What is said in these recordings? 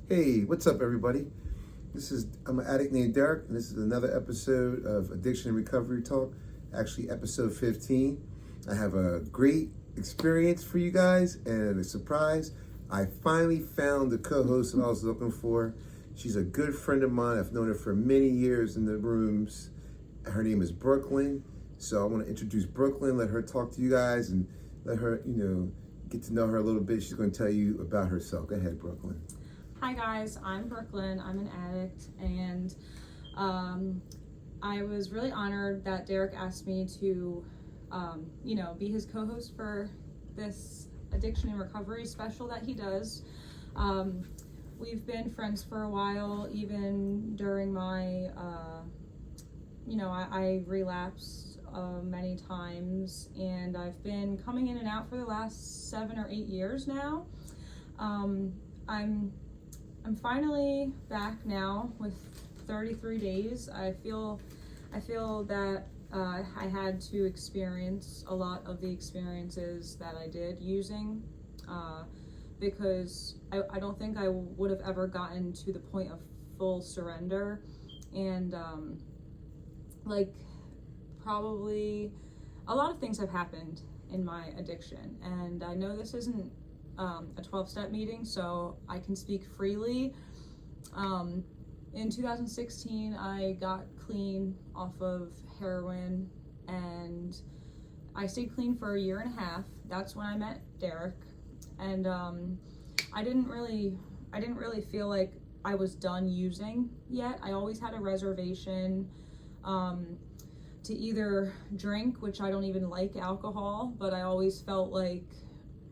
Hey, what's up, everybody? I'm an addict named Derek, and this is another episode of Addiction and Recovery Talk. Actually, episode 15. I have a great experience for you guys and a surprise. I finally found the co-host that I was looking for. She's a good friend of mine. I've known her for many years in the rooms. Her name is Brooklyn. So I want to introduce Brooklyn, let her talk to you guys, and let her, get to know her a little bit. She's going to tell you about herself. Go ahead, Brooklyn. Hi guys, I'm Brooklyn. I'm an addict, and I was really honored that Derek asked me to, be his co-host for this addiction and recovery special that he does. We've been friends for a while, even during my, I relapsed many times, and I've been coming in and out for the last 7 or 8 years now. I'm finally back now with 33 days. I feel that I had to experience a lot of the experiences that I did using, because I don't think I would have ever gotten to the point of full surrender, and probably a lot of things have happened in my addiction, and I know this isn't a 12-step meeting, so I can speak freely. In 2016, I got clean off of heroin, and I stayed clean for 1.5 years. That's when I met Derek, and I didn't really feel like I was done using yet. I always had a reservation to either drink, which I don't even like alcohol, but I always felt like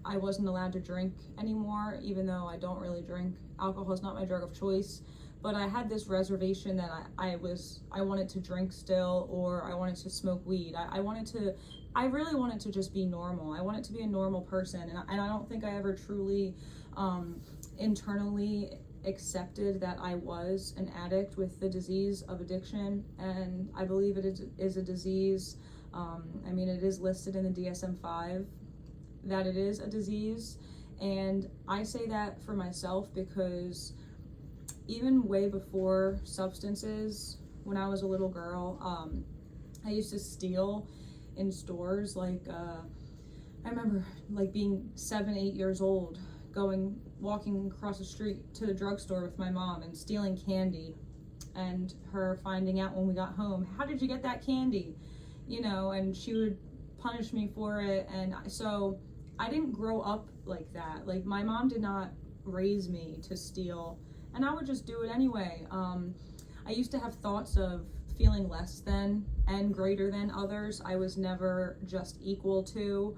I wasn't allowed to drink anymore, even though I don't really drink. Alcohol is not my drug of choice, but I had this reservation that I wanted to drink still, or I wanted to smoke weed. I really wanted to just be normal. I wanted to be a normal person, and I don't think I ever truly internally accepted that I was an addict with the disease of addiction, and I believe it is a disease. It is listed in the DSM-5 that it is a disease, and I say that for myself because even way before substances, when I was a little girl, I used to steal in stores. I remember being 7, 8 years old, walking across the street to the drugstore with my mom and stealing candy, and her finding out when we got home, how did you get that candy? And she would punish me for it. And so I didn't grow up like that. My mom did not raise me to steal, and I would just do it anyway. I used to have thoughts of feeling less than and greater than others. I was never just equal to.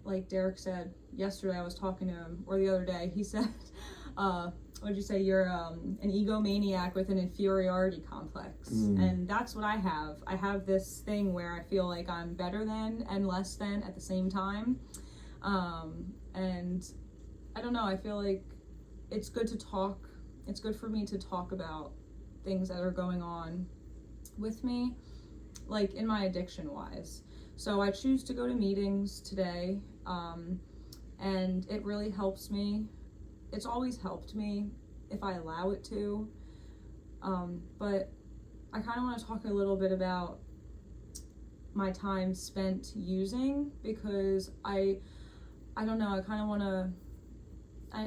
Like Derek said yesterday, I was talking to him, or the other day, he said, what'd you say? You're an egomaniac with an inferiority complex. And that's what I have. I have this thing where I feel like I'm better than and less than at the same time. And I don't know, I feel like it's good to talk. It's good for me to talk about things that are going on with me, in my addiction wise. So I choose to go to meetings today, and it really helps me. It's always helped me if I allow it to, but I kind of want to talk a little bit about my time spent using, because I don't know, I kind of want to,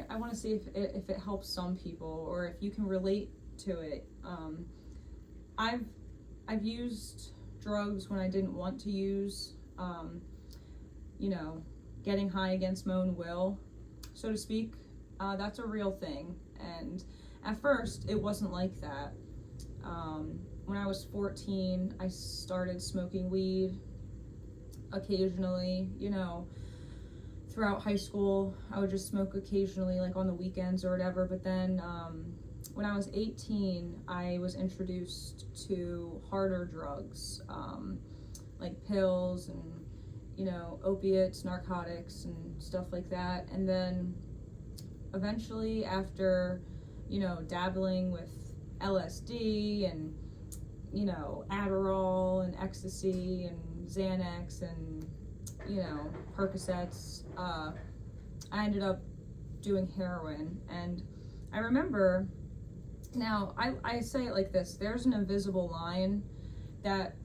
I want to see if it helps some people, or if you can relate to it. I've used drugs when I didn't want to use, getting high against my own will, so to speak. That's a real thing, and at first it wasn't like that. When I was 14, I started smoking weed occasionally. Throughout high school, I would just smoke occasionally, on the weekends or whatever. But then when I was 18, I was introduced to harder drugs, like pills and opiates, narcotics, and stuff like that. And then eventually, after dabbling with LSD and Adderall and ecstasy and Xanax and Percocets, I ended up doing heroin, and I remember, now I say it like this, there's an invisible line that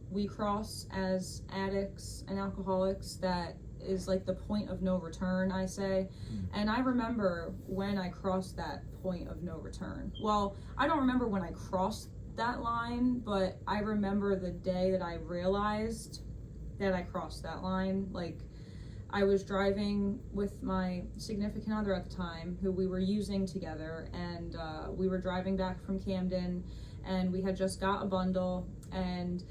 we cross as addicts and alcoholics that is like the point of no return, I say. And I remember when I crossed that point of no return. Well, I don't remember when I crossed that line, but I remember the day that I realized that I crossed that line. Like, I was driving with my significant other at the time, who we were using together, and we were driving back from Camden, and we had just got a bundle, and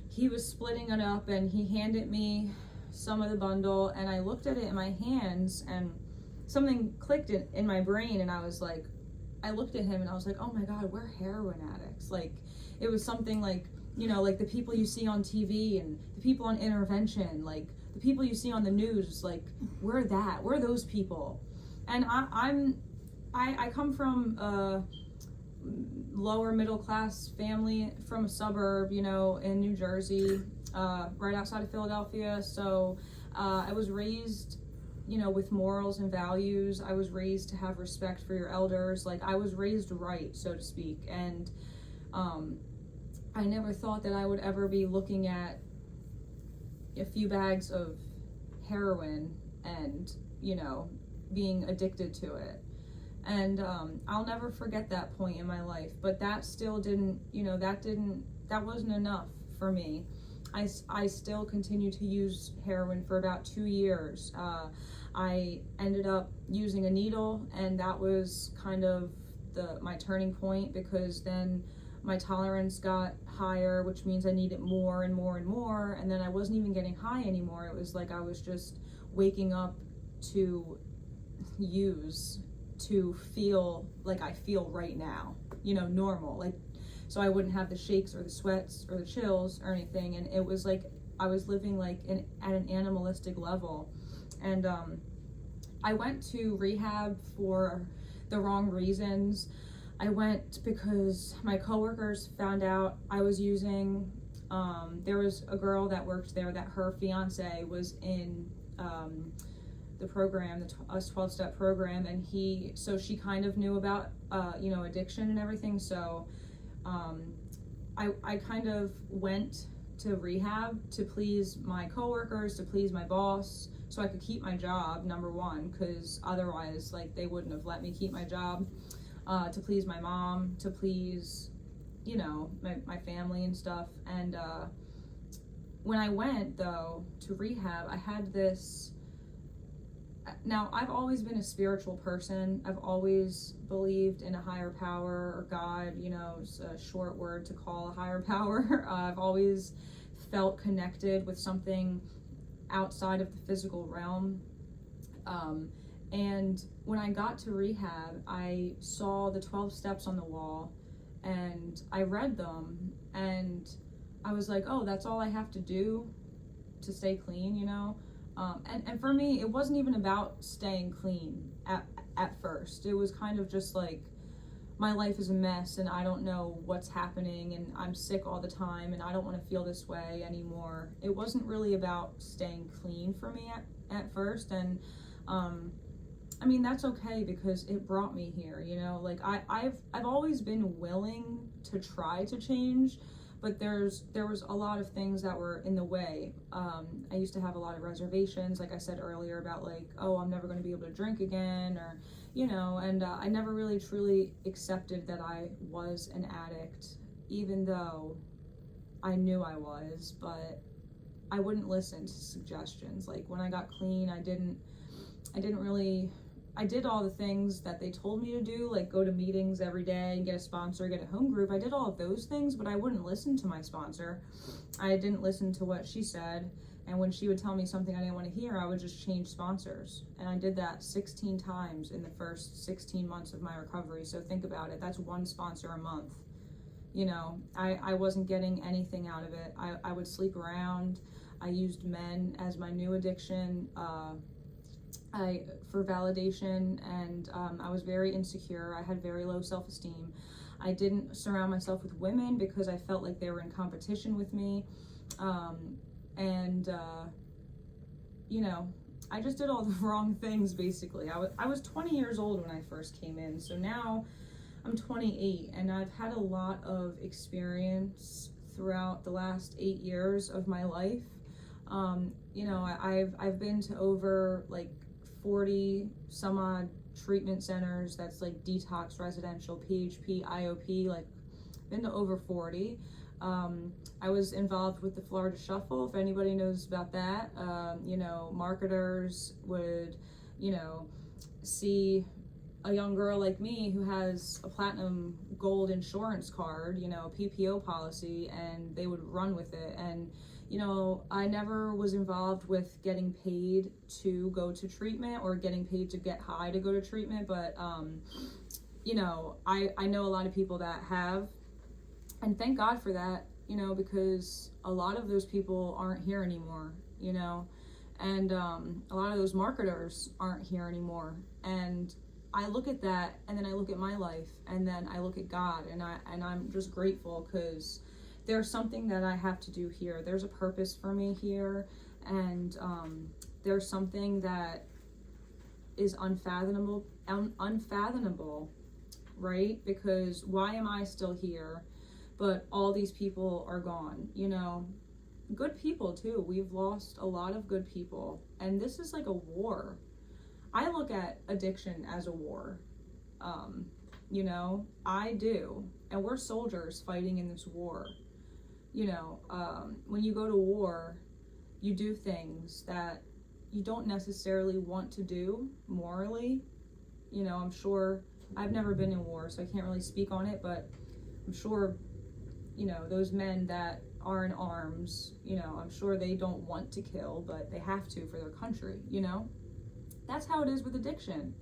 he was splitting it up, and he handed me some of the bundle, and I looked at it in my hands, and something clicked in my brain, and I was like, I looked at him and I was like, oh my God, we're heroin addicts. Like, it was something like, you know, like the people you see on TV and the people on intervention, like the people you see on the news, like we're those people. And I come from a lower middle class family from a suburb, you know, in New Jersey, right outside of Philadelphia. So I was raised, you know, with morals and values. I was raised to have respect for your elders. Like, I was raised right, so to speak. And I never thought that I would ever be looking at a few bags of heroin and, you know, being addicted to it. And I'll never forget that point in my life. But that still didn't, you know, that wasn't enough for me. I still continued to use heroin for about 2 years. I ended up using a needle, and that was kind of my turning point, because then my tolerance got higher, which means I needed more and more and more, and then I wasn't even getting high anymore. It was like I was just waking up to use, to feel like I feel right now, you know, normal, like, so I wouldn't have the shakes or the sweats or the chills or anything. And it was like I was living like at an animalistic level. And I went to rehab for the wrong reasons. I went because my coworkers found out I was using. There was a girl that worked there that her fiance was in the program, the 12-step program, and so she kind of knew about you know, addiction and everything. So I kind of went to rehab to please my coworkers, to please my boss, so I could keep my job, number one, because otherwise, like, they wouldn't have let me keep my job, to please my mom, to please, you know, my family and stuff. And when I went, though, to rehab, I had this. Now, I've always been a spiritual person. I've always believed in a higher power, or God, you know, it's a short word to call a higher power. I've always felt connected with something outside of the physical realm. And when I got to rehab, I saw the 12 steps on the wall, and I read them, and I was like, oh, that's all I have to do to stay clean, you know? And for me, it wasn't even about staying clean at first. It was kind of just like, my life is a mess, and I don't know what's happening, and I'm sick all the time, and I don't want to feel this way anymore. It wasn't really about staying clean for me at first. And I mean, that's okay, because it brought me here, you know? Like, I've always been willing to try to change, but there was a lot of things that were in the way. I used to have a lot of reservations, like I said earlier, about like, oh, I'm never going to be able to drink again, or, you know, and I never really truly accepted that I was an addict, even though I knew I was, but I wouldn't listen to suggestions. Like, when I got clean, I did all the things that they told me to do, like go to meetings every day, get a sponsor, get a home group. I did all of those things, but I wouldn't listen to my sponsor. I didn't listen to what she said. And when she would tell me something I didn't want to hear, I would just change sponsors. And I did that 16 times in the first 16 months of my recovery. So think about it. That's one sponsor a month. You know, I wasn't getting anything out of it. I would sleep around. I used men as my new addiction. For validation, and I was very insecure. I had very low self-esteem. I didn't surround myself with women because I felt like they were in competition with me. You know, I just did all the wrong things, basically. I was 20 years old when I first came in, so now I'm 28, and I've had a lot of experience throughout the last 8 years of my life. You know, I've been to over like 40 some odd treatment centers. That's like detox, residential, PHP, IOP, like been to over 40. I was involved with the Florida Shuffle, if anybody knows about that. You know, marketers would, you know, see a young girl like me who has a platinum gold insurance card, you know, PPO policy, and they would run with it. And, you know, I never was involved with getting paid to go to treatment or getting paid to get high to go to treatment, but, you know, I know a lot of people that have, and thank God for that, you know, because a lot of those people aren't here anymore, you know, and a lot of those marketers aren't here anymore. And I look at that, and then I look at my life, and then I look at God, and I'm just grateful because there's something that I have to do here. There's a purpose for me here, and there's something that is unfathomable, right? Because why am I still here? But all these people are gone, you know. Good people too. We've lost a lot of good people, and this is like a war. I look at addiction as a war. You know, I do, and we're soldiers fighting in this war. You know, when you go to war, you do things that you don't necessarily want to do morally. You know, I'm sure, I've never been in war, so I can't really speak on it, but I'm sure, you know, those men that are in arms, you know, I'm sure they don't want to kill, but they have to for their country, you know? That's how it is with addiction.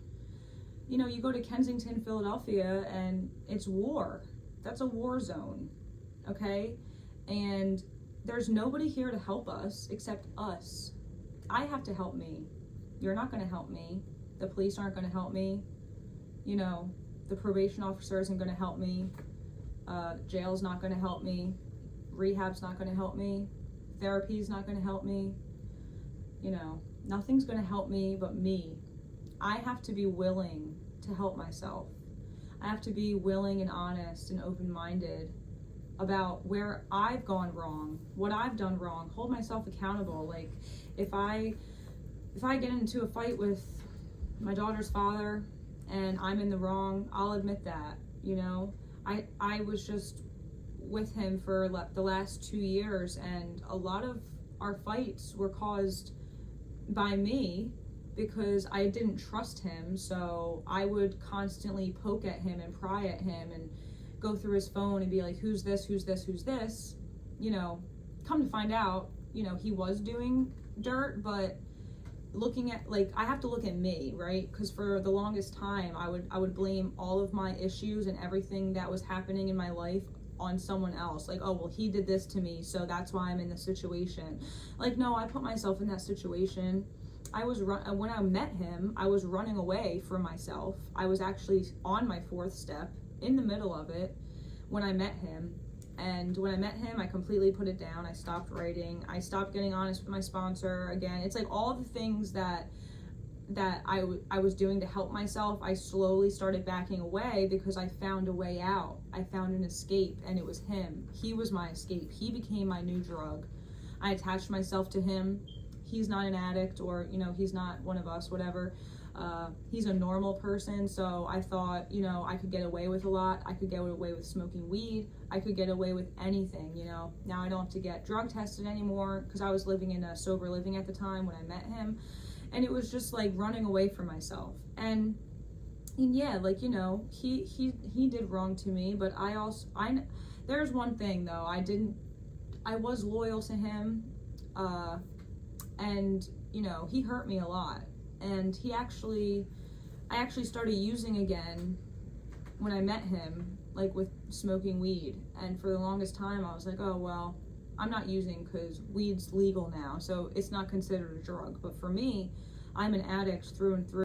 You know, you go to Kensington, Philadelphia, and it's war. That's a war zone, okay? And there's nobody here to help us except us. I have to help me. You're not gonna help me. The police aren't gonna help me. You know, the probation officer isn't gonna help me. Jail's not going to help me. Rehab's not going to help me. Therapy's not going to help me. You know, nothing's going to help me but me. I have to be willing to help myself. I have to be willing and honest and open-minded about where I've gone wrong, what I've done wrong, hold myself accountable. Like, if I get into a fight with my daughter's father and I'm in the wrong, I'll admit that, you know. I was just with him for the last 2 years, and a lot of our fights were caused by me because I didn't trust him. So I would constantly poke at him and pry at him and go through his phone and be like, who's this, who's this, who's this? You know, come to find out, you know, he was doing dirt, but looking at, like, I have to look at me, right? Because for the longest time I would blame all of my issues and everything that was happening in my life on someone else. Like, oh, well, he did this to me, so that's why I'm in this situation. Like, no, I put myself in that situation. When I met him, I was running away from myself. I was actually on my 4th step, in the middle of it, when I met him. And when I met him, I completely put it down. I stopped writing. I stopped getting honest with my sponsor again. It's like all the things that I was doing to help myself, I slowly started backing away because I found a way out. I found an escape, and it was him. He was my escape. He became my new drug. I attached myself to him. He's not an addict, or, you know, he's not one of us, whatever. He's a normal person, so I thought, you know, I could get away with a lot. I could get away with smoking weed. I could get away with anything, you know. Now I don't have to get drug tested anymore because I was living in a sober living at the time when I met him. And it was just like running away from myself. And yeah, like, you know, he did wrong to me, but there's one thing though, I was loyal to him, and, you know, he hurt me a lot. And I actually started using again when I met him, like with smoking weed. And for the longest time I was like, oh, well, I'm not using because weed's legal now, so it's not considered a drug. But for me, I'm an addict through and through.